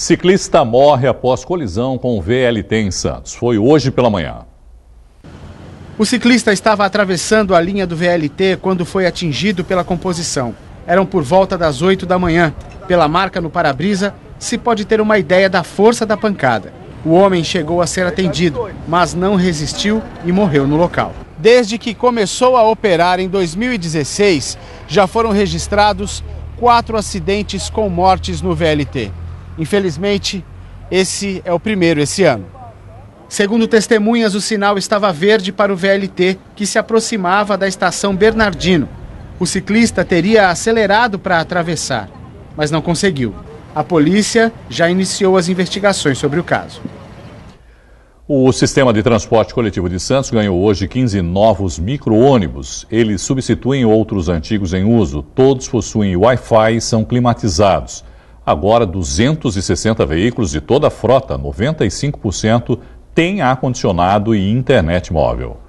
Ciclista morre após colisão com o VLT em Santos. Foi hoje pela manhã. O ciclista estava atravessando a linha do VLT quando foi atingido pela composição. Eram por volta das 8 da manhã. Pela marca no para-brisa, se pode ter uma ideia da força da pancada. O homem chegou a ser atendido, mas não resistiu e morreu no local. Desde que começou a operar em 2016, já foram registrados 4 acidentes com mortes no VLT. Infelizmente, esse é o primeiro esse ano. Segundo testemunhas, o sinal estava verde para o VLT, que se aproximava da estação Bernardino. O ciclista teria acelerado para atravessar, mas não conseguiu. A polícia já iniciou as investigações sobre o caso. O sistema de transporte coletivo de Santos ganhou hoje 15 novos micro-ônibus. Eles substituem outros antigos em uso. Todos possuem Wi-Fi e são climatizados. Agora, 260 veículos de toda a frota, 95%, têm ar-condicionado e internet móvel.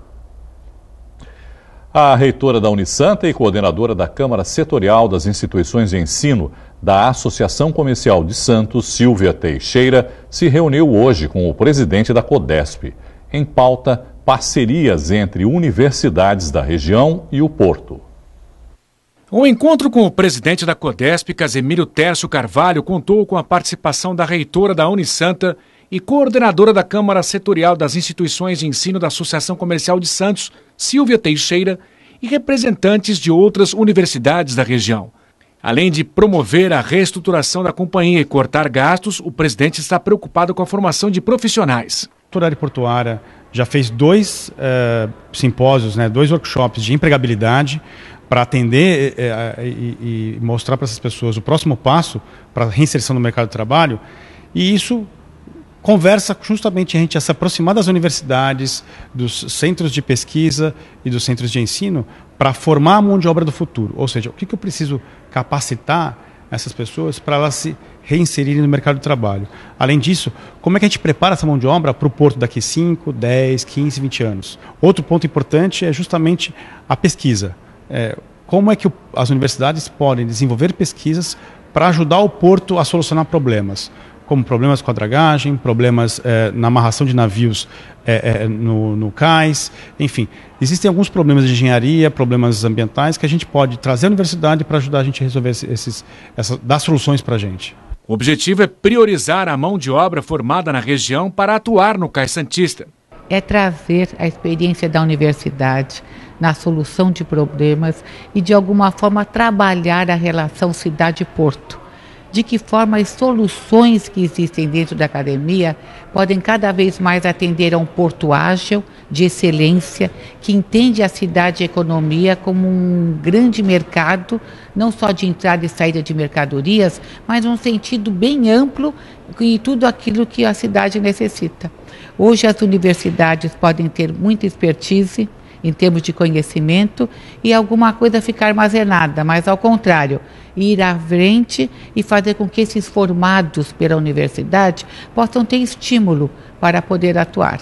A reitora da Unisanta e coordenadora da Câmara Setorial das Instituições de Ensino da Associação Comercial de Santos, Silvia Teixeira, se reuniu hoje com o presidente da CODESP. Em pauta, parcerias entre universidades da região e o Porto. O encontro com o presidente da CODESP, Casemiro Tércio Carvalho, contou com a participação da reitora da Unisanta e coordenadora da Câmara Setorial das Instituições de Ensino da Associação Comercial de Santos, Silvia Teixeira, e representantes de outras universidades da região. Além de promover a reestruturação da companhia e cortar gastos, o presidente está preocupado com a formação de profissionais. A área portuária já fez 2 simpósios, 2 workshops de empregabilidade para atender e mostrar para essas pessoas o próximo passo para a reinserção no mercado de trabalho. E isso conversa justamente a gente se aproximar das universidades, dos centros de pesquisa e dos centros de ensino para formar a mão de obra do futuro. Ou seja, o que eu preciso capacitar essas pessoas para elas se reinserirem no mercado de trabalho. Além disso, como é que a gente prepara essa mão de obra para o Porto daqui 5, 10, 15, 20 anos? Outro ponto importante é justamente a pesquisa. Como é que as universidades podem desenvolver pesquisas para ajudar o Porto a solucionar problemas, como problemas com a dragagem, problemas na amarração de navios no cais, enfim. Existem alguns problemas de engenharia, problemas ambientais que a gente pode trazer à universidade para ajudar a gente a resolver dar soluções para a gente. O objetivo é priorizar a mão de obra formada na região para atuar no Cais Santista. É trazer a experiência da universidade na solução de problemas e, de alguma forma, trabalhar a relação cidade-porto. De que forma as soluções que existem dentro da academia podem cada vez mais atender a um porto ágil, de excelência, que entende a cidade e a economia como um grande mercado, não só de entrada e saída de mercadorias, mas num sentido bem amplo e tudo aquilo que a cidade necessita. Hoje as universidades podem ter muita expertise em termos de conhecimento e alguma coisa ficar armazenada, mas ao contrário, ir à frente e fazer com que esses formados pela universidade possam ter estímulo para poder atuar.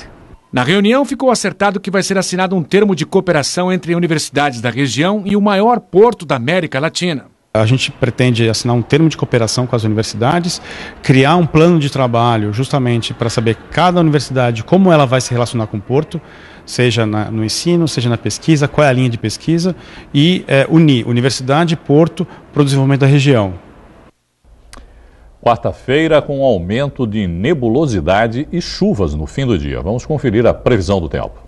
Na reunião ficou acertado que vai ser assinado um termo de cooperação entre universidades da região e o maior porto da América Latina. A gente pretende assinar um termo de cooperação com as universidades, criar um plano de trabalho justamente para saber cada universidade como ela vai se relacionar com o Porto, seja no ensino, seja na pesquisa, qual é a linha de pesquisa, e unir universidade e Porto para o desenvolvimento da região. Quarta-feira com aumento de nebulosidade e chuvas no fim do dia. Vamos conferir a previsão do tempo.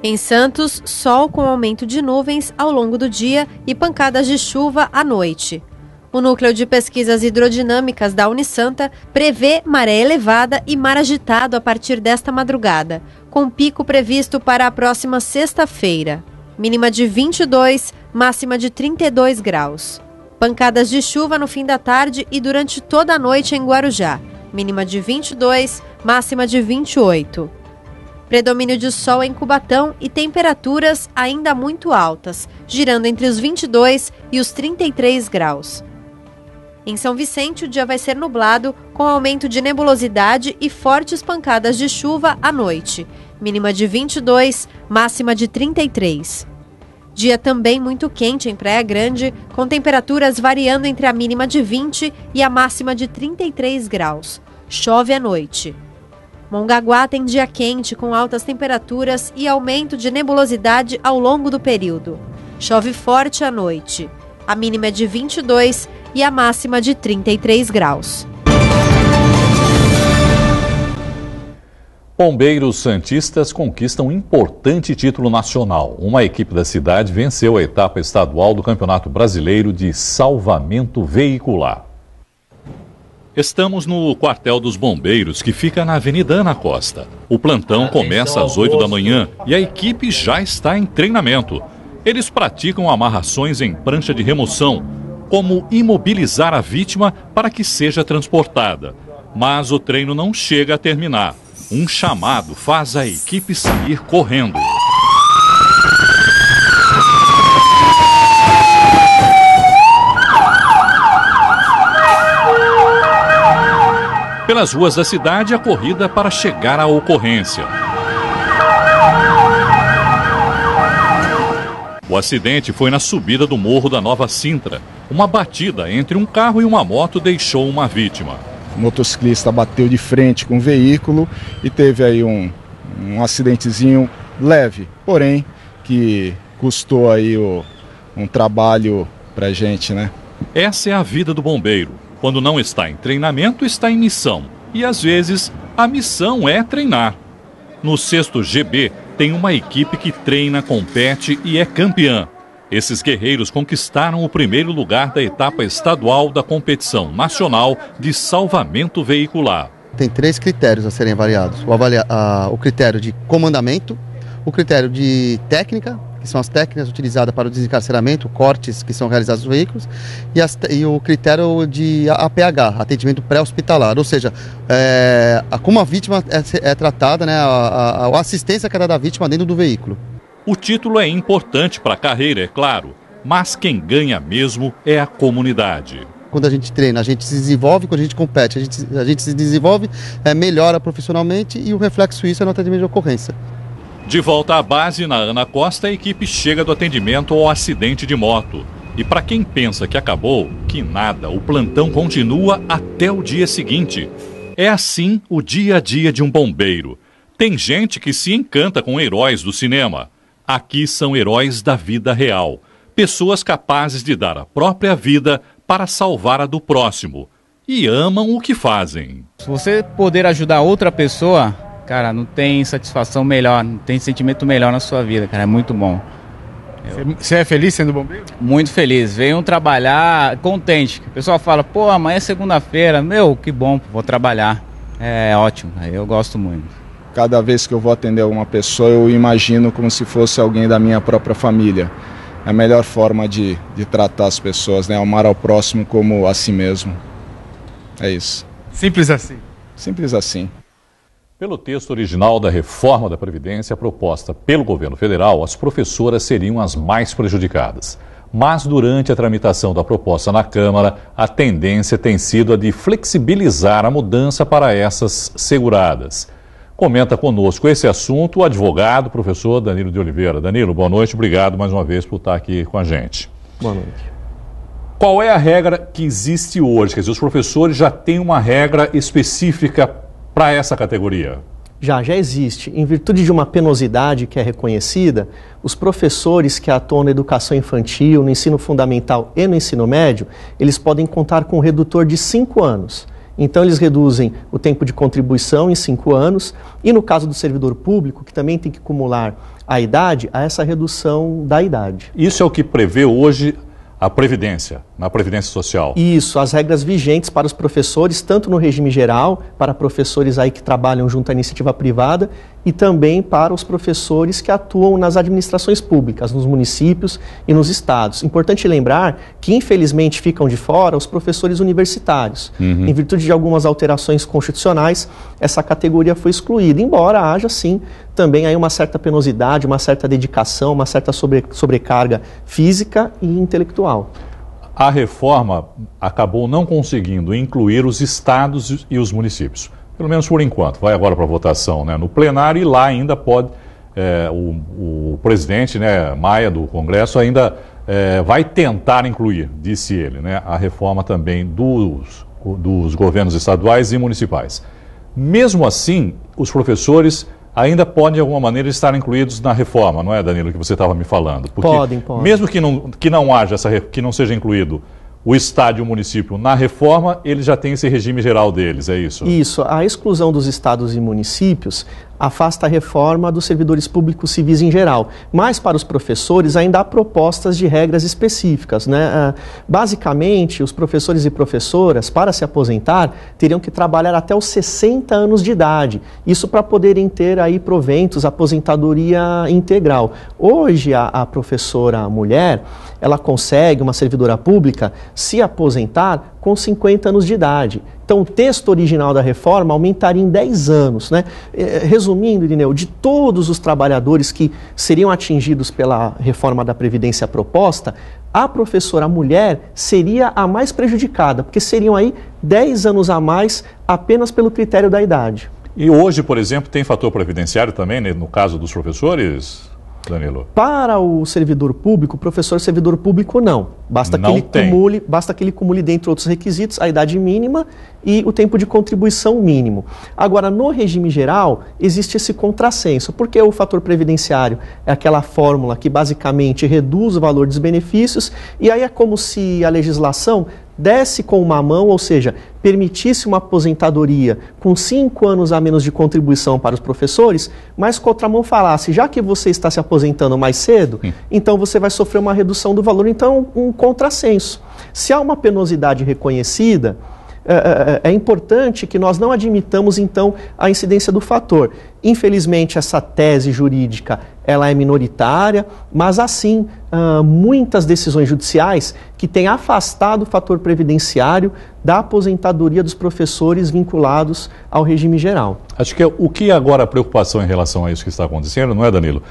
Em Santos, sol com aumento de nuvens ao longo do dia e pancadas de chuva à noite. O Núcleo de Pesquisas Hidrodinâmicas da Unisanta prevê maré elevada e mar agitado a partir desta madrugada, com pico previsto para a próxima sexta-feira. Mínima de 22, máxima de 32 graus. Pancadas de chuva no fim da tarde e durante toda a noite em Guarujá. Mínima de 22, máxima de 28. Predomínio de sol em Cubatão e temperaturas ainda muito altas, girando entre os 22 e os 33 graus. Em São Vicente, o dia vai ser nublado, com aumento de nebulosidade e fortes pancadas de chuva à noite. Mínima de 22, máxima de 33. Dia também muito quente em Praia Grande, com temperaturas variando entre a mínima de 20 e a máxima de 33 graus. Chove à noite. Mongaguá tem dia quente com altas temperaturas e aumento de nebulosidade ao longo do período. Chove forte à noite. A mínima é de 22 e a máxima de 33 graus. Bombeiros santistas conquistam um importante título nacional. Uma equipe da cidade venceu a etapa estadual do Campeonato Brasileiro de Salvamento Veicular. Estamos no quartel dos bombeiros, que fica na Avenida Ana Costa. O plantão começa às 8 da manhã e a equipe já está em treinamento. Eles praticam amarrações em prancha de remoção, como imobilizar a vítima para que seja transportada. Mas o treino não chega a terminar. Um chamado faz a equipe sair correndo. Pelas ruas da cidade, a corrida para chegar à ocorrência. O acidente foi na subida do Morro da Nova Sintra. Uma batida entre um carro e uma moto deixou uma vítima. O motociclista bateu de frente com o veículo e teve aí um acidentezinho leve, porém que custou aí um trabalho pra gente, né? Essa é a vida do bombeiro. Quando não está em treinamento, está em missão. E às vezes, a missão é treinar. No 6º GB, tem uma equipe que treina, compete e é campeã. Esses guerreiros conquistaram o primeiro lugar da etapa estadual da competição nacional de salvamento veicular. Tem 3 critérios a serem avaliados. O critério de comandamento, o critério de técnica, que são as técnicas utilizadas para o desencarceramento, cortes que são realizados nos veículos, e o critério de APH, atendimento pré-hospitalar, ou seja, como a vítima é tratada, né, a assistência que é dada à vítima dentro do veículo. O título é importante para a carreira, é claro, mas quem ganha mesmo é a comunidade. Quando a gente treina, a gente se desenvolve, quando a gente compete, a gente se desenvolve, melhora profissionalmente e o reflexo isso é no atendimento de ocorrência. De volta à base, na Ana Costa, a equipe chega do atendimento ao acidente de moto. E para quem pensa que acabou, que nada, o plantão continua até o dia seguinte. É assim o dia a dia de um bombeiro. Tem gente que se encanta com heróis do cinema. Aqui são heróis da vida real. Pessoas capazes de dar a própria vida para salvar a do próximo. E amam o que fazem. Se você poder ajudar outra pessoa, cara, não tem satisfação melhor, não tem sentimento melhor na sua vida, cara, é muito bom. Você é feliz sendo bombeiro? Muito feliz, venho trabalhar contente. O pessoal fala, pô, amanhã é segunda-feira, meu, que bom, vou trabalhar. É ótimo, eu gosto muito. Cada vez que eu vou atender alguma pessoa, eu imagino como se fosse alguém da minha própria família. É a melhor forma de tratar as pessoas, né? Amar ao próximo como a si mesmo. É isso. Simples assim. Simples assim. Pelo texto original da reforma da Previdência proposta pelo governo federal, as professoras seriam as mais prejudicadas. Mas durante a tramitação da proposta na Câmara, a tendência tem sido a de flexibilizar a mudança para essas seguradas. Comenta conosco esse assunto o advogado, professor Danilo de Oliveira. Danilo, boa noite, obrigado mais uma vez por estar aqui com a gente. Boa noite. Qual é a regra que existe hoje? Quer dizer, os professores já têm uma regra específica para essa categoria? Já existe. Em virtude de uma penosidade que é reconhecida, os professores que atuam na educação infantil, no ensino fundamental e no ensino médio, eles podem contar com um redutor de 5 anos. Então, eles reduzem o tempo de contribuição em 5 anos e, no caso do servidor público, que também tem que acumular a idade, há essa redução da idade. Isso é o que prevê hoje a Previdência, na Previdência Social. Isso, as regras vigentes para os professores, tanto no regime geral, para professores aí que trabalham junto à iniciativa privada, e também para os professores que atuam nas administrações públicas, nos municípios e nos estados. Importante lembrar que, infelizmente, ficam de fora os professores universitários. Em virtude de algumas alterações constitucionais, essa categoria foi excluída, embora haja, sim, também aí uma certa penosidade, uma certa dedicação, uma certa sobrecarga física e intelectual. A reforma acabou não conseguindo incluir os estados e os municípios. Pelo menos por enquanto. Vai agora para a votação, né, no plenário, e lá ainda pode o presidente, né, Maia, do Congresso, ainda vai tentar incluir, disse ele, né, a reforma também dos governos estaduais e municipais. Mesmo assim, os professores ainda podem, de alguma maneira, estar incluídos na reforma, não é, Danilo, que você estava me falando? Porque podem. Mesmo que não haja que não seja incluído o Estado e o município na reforma, eles já têm esse regime geral deles, é isso? Isso. A exclusão dos estados e municípios afasta a reforma dos servidores públicos civis em geral. Mas para os professores ainda há propostas de regras específicas, né? Basicamente, os professores e professoras, para se aposentar, teriam que trabalhar até os 60 anos de idade. Isso para poderem ter aí proventos, aposentadoria integral. Hoje, a professora mulher, ela consegue, uma servidora pública, se aposentar com 50 anos de idade. Então, o texto original da reforma aumentaria em 10 anos, né? Resumindo, Irineu, de todos os trabalhadores que seriam atingidos pela reforma da Previdência proposta, a professora mulher seria a mais prejudicada, porque seriam aí 10 anos a mais apenas pelo critério da idade. E hoje, por exemplo, tem fator previdenciário também, né, no caso dos professores, Danilo? Para o servidor público, professor servidor público não. Basta que ele cumule, dentre outros requisitos, a idade mínima e o tempo de contribuição mínimo. Agora, no regime geral, existe esse contrassenso, porque o fator previdenciário é aquela fórmula que basicamente reduz o valor dos benefícios, e aí é como se a legislação desse com uma mão, ou seja, permitisse uma aposentadoria com 5 anos a menos de contribuição para os professores, mas com outra mão falasse, já que você está se aposentando mais cedo, então você vai sofrer uma redução do valor. Então, um contrassenso. Se há uma penosidade reconhecida, é importante que nós não admitamos, então, a incidência do fator. Infelizmente, essa tese jurídica ela é minoritária, mas, assim, muitas decisões judiciais que têm afastado o fator previdenciário da aposentadoria dos professores vinculados ao regime geral. Acho que o que agora a preocupação em relação a isso que está acontecendo, não é, Danilo?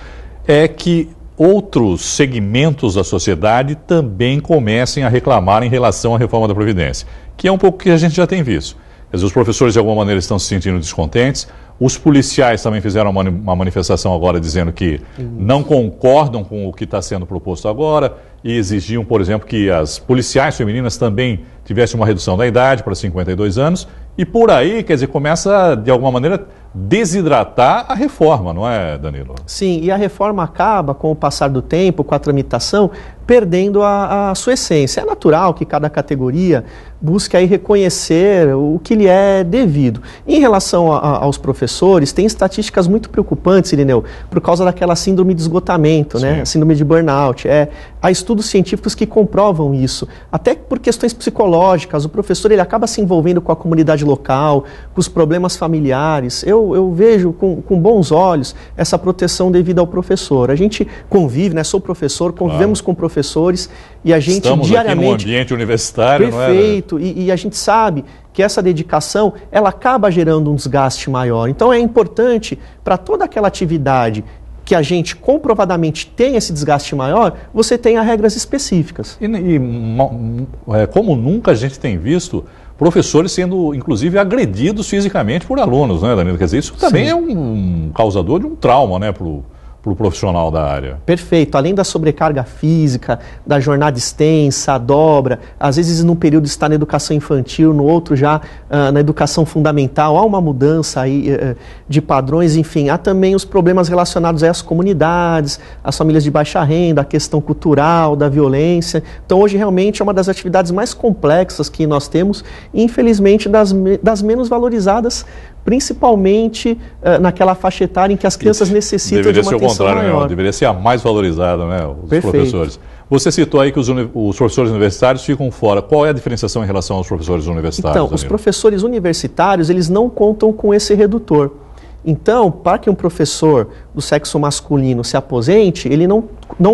É que outros segmentos da sociedade também comecem a reclamar em relação à reforma da Previdência, que é um pouco que a gente já tem visto. Quer dizer, os professores de alguma maneira estão se sentindo descontentes, os policiais também fizeram uma manifestação agora dizendo que não concordam com o que está sendo proposto agora e exigiam, por exemplo, que as policiais femininas também tivessem uma redução da idade para 52 anos e por aí, quer dizer, começa de alguma maneira desidratar a reforma, não é, Danilo? Sim, e a reforma acaba, com o passar do tempo, com a tramitação, perdendo a sua essência. É natural que cada categoria busque aí reconhecer o que lhe é devido. Em relação aos professores, tem estatísticas muito preocupantes, Irineu, por causa daquela síndrome de esgotamento, né? Síndrome de burnout. Há estudos científicos que comprovam isso, até por questões psicológicas. O professor ele acaba se envolvendo com a comunidade local, com os problemas familiares. Eu vejo com bons olhos essa proteção devida ao professor. A gente convive, né? Sou professor, convivemos com professores e a gente estamos diariamente... aqui num ambiente universitário, perfeito, não é? E a gente sabe que essa dedicação, ela acaba gerando um desgaste maior. Então é importante para toda aquela atividade que a gente comprovadamente tem esse desgaste maior, você tenha regras específicas. Como nunca a gente tem visto professores sendo, inclusive, agredidos fisicamente por alunos, né, Danilo? Quer dizer, isso também é um causador de um trauma, né, para o profissional da área. Perfeito. Além da sobrecarga física, da jornada extensa, a dobra, às vezes num período está na educação infantil, no outro já na educação fundamental, há uma mudança aí de padrões, enfim, há também os problemas relacionados às comunidades, às famílias de baixa renda, a questão cultural, da violência. Então hoje realmente é uma das atividades mais complexas que nós temos e infelizmente das menos valorizadas, principalmente naquela faixa etária em que as crianças necessitam de uma atenção maior. Deveria ser a mais valorizada, né, os professores. Você citou aí que os professores universitários ficam fora. Qual é a diferenciação em relação aos professores universitários, Então, Danilo? os professores universitários, eles não contam com esse redutor. Então, para que um professor do sexo masculino se aposente, ele não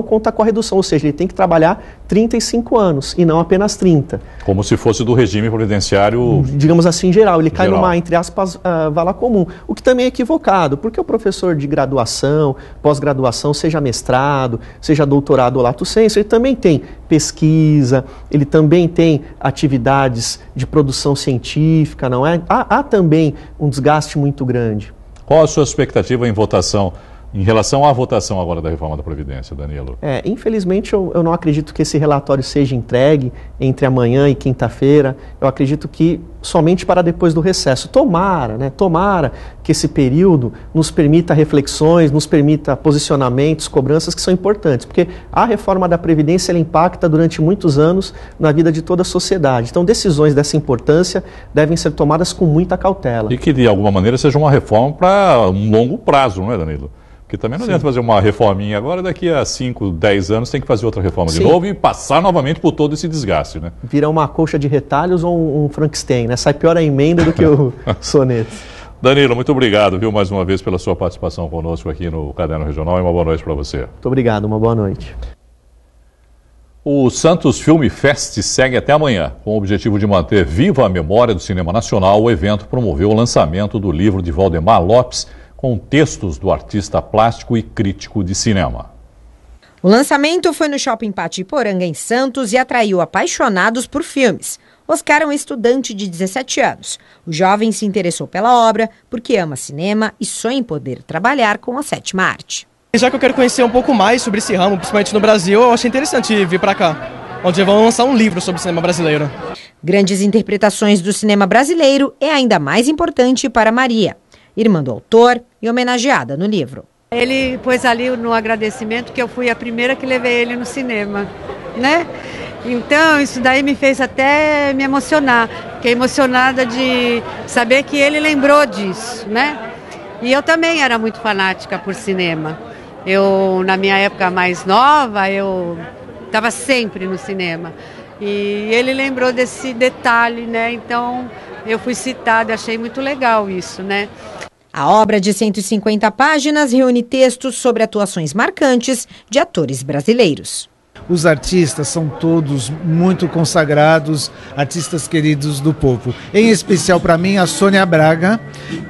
conta com a redução, ou seja, ele tem que trabalhar 35 anos e não apenas 30. Como se fosse do regime previdenciário... Digamos assim, geral. Ele cai numa, entre aspas, vala comum. O que também é equivocado, porque o professor de graduação, pós-graduação, seja mestrado, seja doutorado ou lato sensu, ele também tem pesquisa, ele também tem atividades de produção científica, não é? Há também um desgaste muito grande. Qual a sua expectativa em votação Em relação à votação agora da reforma da Previdência, Danilo. Infelizmente eu não acredito que esse relatório seja entregue entre amanhã e quinta-feira. Eu acredito que somente para depois do recesso. Tomara que esse período nos permita reflexões, nos permita posicionamentos, cobranças que são importantes, porque a reforma da Previdência ela impacta durante muitos anos na vida de toda a sociedade. Então decisões dessa importância devem ser tomadas com muita cautela. E que de alguma maneira seja uma reforma para um longo prazo, não é, Danilo? Porque também não adianta fazer uma reforminha agora, daqui a 5, 10 anos tem que fazer outra reforma de novo e passar novamente por todo esse desgaste, né? Vira uma colcha de retalhos ou um Frankenstein, né? Sai pior a emenda do que o soneto. Danilo, muito obrigado, viu, mais uma vez pela sua participação conosco aqui no Caderno Regional e uma boa noite para você. Muito obrigado, uma boa noite. O Santos Film Fest segue até amanhã. Com o objetivo de manter viva a memória do cinema nacional, o evento promoveu o lançamento do livro de Valdemar Lopes, com textos do artista plástico e crítico de cinema. O lançamento foi no Shopping Patiporanga, em Santos, e atraiu apaixonados por filmes. Oscar é um estudante de 17 anos. O jovem se interessou pela obra porque ama cinema e sonha em poder trabalhar com a sétima arte. Já que eu quero conhecer um pouco mais sobre esse ramo, principalmente no Brasil, eu achei interessante vir para cá, onde vão lançar um livro sobre o cinema brasileiro. Grandes interpretações do cinema brasileiro é ainda mais importante para Maria, irmã do autor e homenageada no livro. Ele pôs ali no agradecimento que eu fui a primeira que levei ele no cinema, né? Então isso daí me fez até me emocionar. Fiquei emocionada de saber que ele lembrou disso, né? E eu também era muito fanática por cinema. Eu, na minha época mais nova, eu estava sempre no cinema. E ele lembrou desse detalhe, né? Então eu fui citada, achei muito legal isso, né? A obra de 150 páginas reúne textos sobre atuações marcantes de atores brasileiros. Os artistas são todos muito consagrados, artistas queridos do povo. Em especial para mim, a Sônia Braga,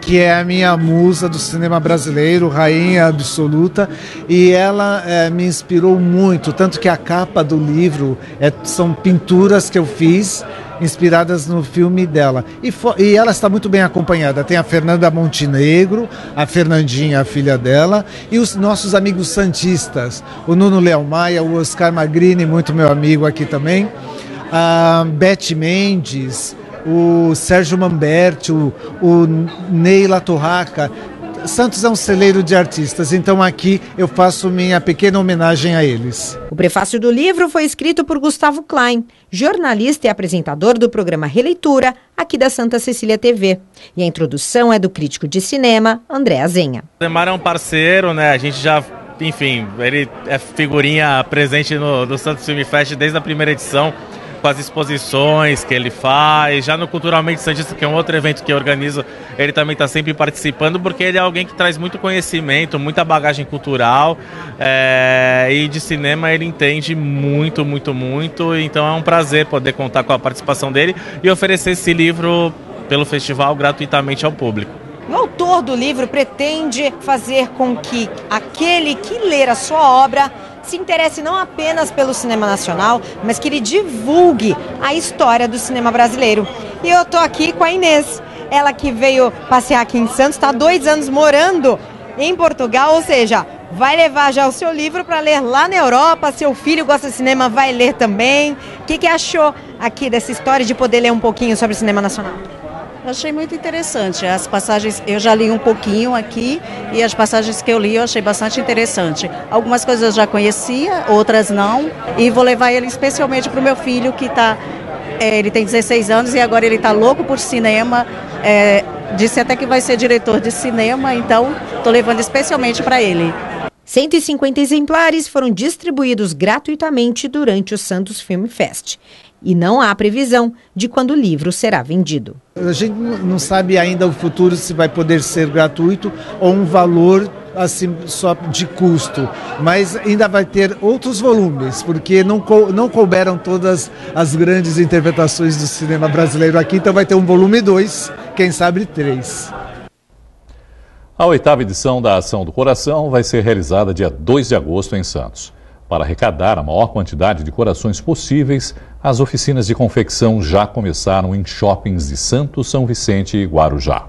que é a minha musa do cinema brasileiro, rainha absoluta, e ela me inspirou muito, tanto que a capa do livro são pinturas que eu fiz, inspiradas no filme dela. E ela está muito bem acompanhada. Tem a Fernanda Montenegro, a Fernandinha, a filha dela, e os nossos amigos santistas, o Nuno Leal Maia, o Oscar Magrini, muito meu amigo aqui também, a Beth Mendes, o Sérgio Mamberti, o Neila Torraca. Santos é um celeiro de artistas, então aqui eu faço minha pequena homenagem a eles. O prefácio do livro foi escrito por Gustavo Klein, jornalista e apresentador do programa Releitura, aqui da Santa Cecília TV. E a introdução é do crítico de cinema, André Azenha. O Valdemar é um parceiro, né? A gente já, enfim, ele é figurinha presente no Santos Film Fest desde a primeira edição, com as exposições que ele faz, já no Culturalmente Santista, que é um outro evento que eu organizo, ele também está sempre participando, porque ele é alguém que traz muito conhecimento, muita bagagem cultural, e de cinema ele entende muito, então é um prazer poder contar com a participação dele e oferecer esse livro pelo festival gratuitamente ao público. O autor do livro pretende fazer com que aquele que ler a sua obra se interesse não apenas pelo cinema nacional, mas que ele divulgue a história do cinema brasileiro. E eu tô aqui com a Inês, ela que veio passear aqui em Santos, está há 2 anos morando em Portugal, ou seja, vai levar já o seu livro para ler lá na Europa, seu filho gosta de cinema, vai ler também. O que achou aqui dessa história de poder ler um pouquinho sobre o cinema nacional? Eu achei muito interessante, as passagens, eu já li um pouquinho aqui e as passagens que eu li eu achei bastante interessante. Algumas coisas eu já conhecia, outras não, e vou levar ele especialmente para o meu filho que ele tem 16 anos e agora ele está louco por cinema, disse até que vai ser diretor de cinema, então estou levando especialmente para ele. 150 exemplares foram distribuídos gratuitamente durante o Santos Film Fest. E não há previsão de quando o livro será vendido. A gente não sabe ainda o futuro se vai poder ser gratuito ou um valor assim só de custo, mas ainda vai ter outros volumes, porque não couberam todas as grandes interpretações do cinema brasileiro aqui, então vai ter um volume 2, quem sabe 3. A 8ª edição da Ação do Coração vai ser realizada dia 2 de agosto em Santos. Para arrecadar a maior quantidade de corações possíveis, as oficinas de confecção já começaram em shoppings de Santos, São Vicente e Guarujá.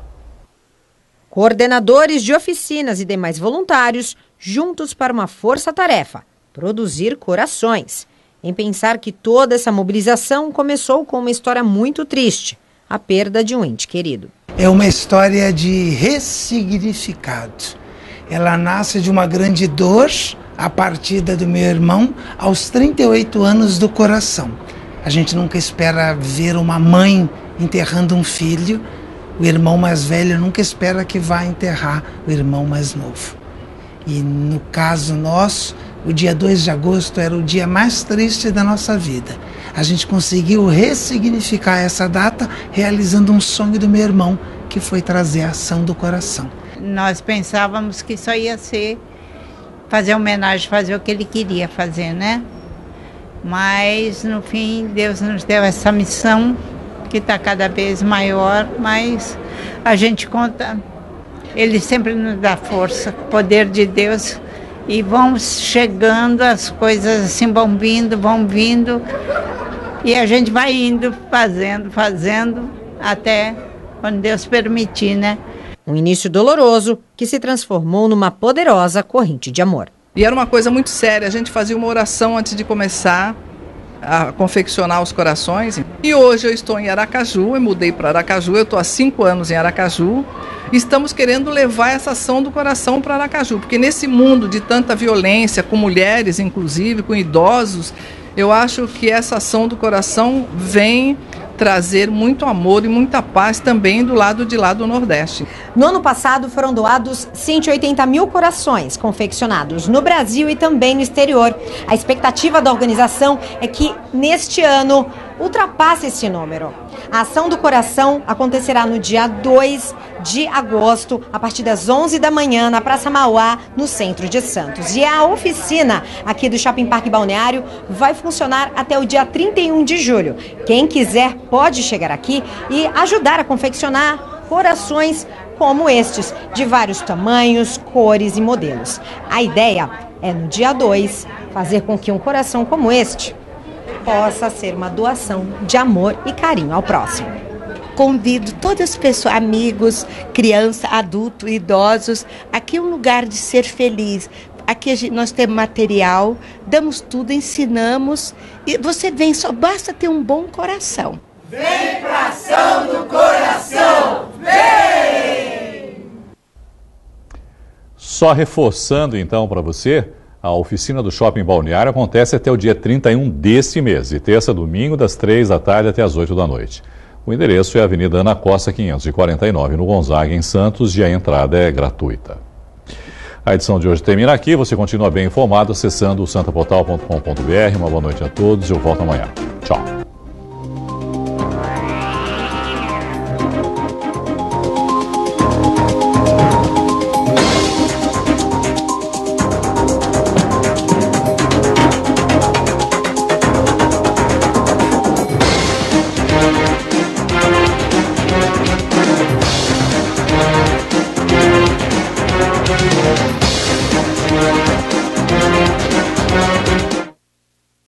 Coordenadores de oficinas e demais voluntários juntos para uma força-tarefa, produzir corações. Em pensar que toda essa mobilização começou com uma história muito triste, a perda de um ente querido. É uma história de ressignificado. Ela nasce de uma grande dor, a partida do meu irmão aos 38 anos do coração. A gente nunca espera ver uma mãe enterrando um filho. O irmão mais velho nunca espera que vá enterrar o irmão mais novo. E no caso nosso, o dia 2 de agosto era o dia mais triste da nossa vida. A gente conseguiu ressignificar essa data realizando um sonho do meu irmão, que foi trazer a ação do coração. Nós pensávamos que só ia ser fazer homenagem, fazer o que ele queria fazer, né? Mas, no fim, Deus nos deu essa missão, que está cada vez maior, mas a gente conta, Ele sempre nos dá força, poder de Deus, e vão chegando, as coisas assim vão vindo, e a gente vai indo, fazendo, até quando Deus permitir, né? Um início doloroso que se transformou numa poderosa corrente de amor. E era uma coisa muito séria, a gente fazia uma oração antes de começar a confeccionar os corações. E hoje eu estou em Aracaju, eu mudei para Aracaju, eu estou há 5 anos em Aracaju. E estamos querendo levar essa ação do coração para Aracaju, porque nesse mundo de tanta violência, com mulheres inclusive, com idosos, eu acho que essa ação do coração vem trazer muito amor e muita paz também do lado de lá do Nordeste. No ano passado foram doados 180 mil corações confeccionados no Brasil e também no exterior. A expectativa da organização é que neste ano ultrapasse esse número. A ação do coração acontecerá no dia 2 de agosto, a partir das 11 da manhã, na Praça Mauá, no centro de Santos. E a oficina aqui do Shopping Parque Balneário vai funcionar até o dia 31 de julho. Quem quiser pode chegar aqui e ajudar a confeccionar corações como estes, de vários tamanhos, cores e modelos. A ideia é, no dia 2, fazer com que um coração como este possa ser uma doação de amor e carinho ao próximo. Convido todas as pessoas, amigos, crianças, adultos, idosos. Aqui é um lugar de ser feliz. Aqui nós temos material, damos tudo, ensinamos. E você vem, só basta ter um bom coração. Vem pra ação do coração! Vem! Só reforçando então para você, a oficina do Shopping Balneário acontece até o dia 31 deste mês, de terça a domingo, das 3 da tarde até as 8 da noite. O endereço é a Avenida Ana Costa 549, no Gonzaga, em Santos, e a entrada é gratuita. A edição de hoje termina aqui. Você continua bem informado acessando o santaportal.com.br. Uma boa noite a todos. Eu volto amanhã. Tchau.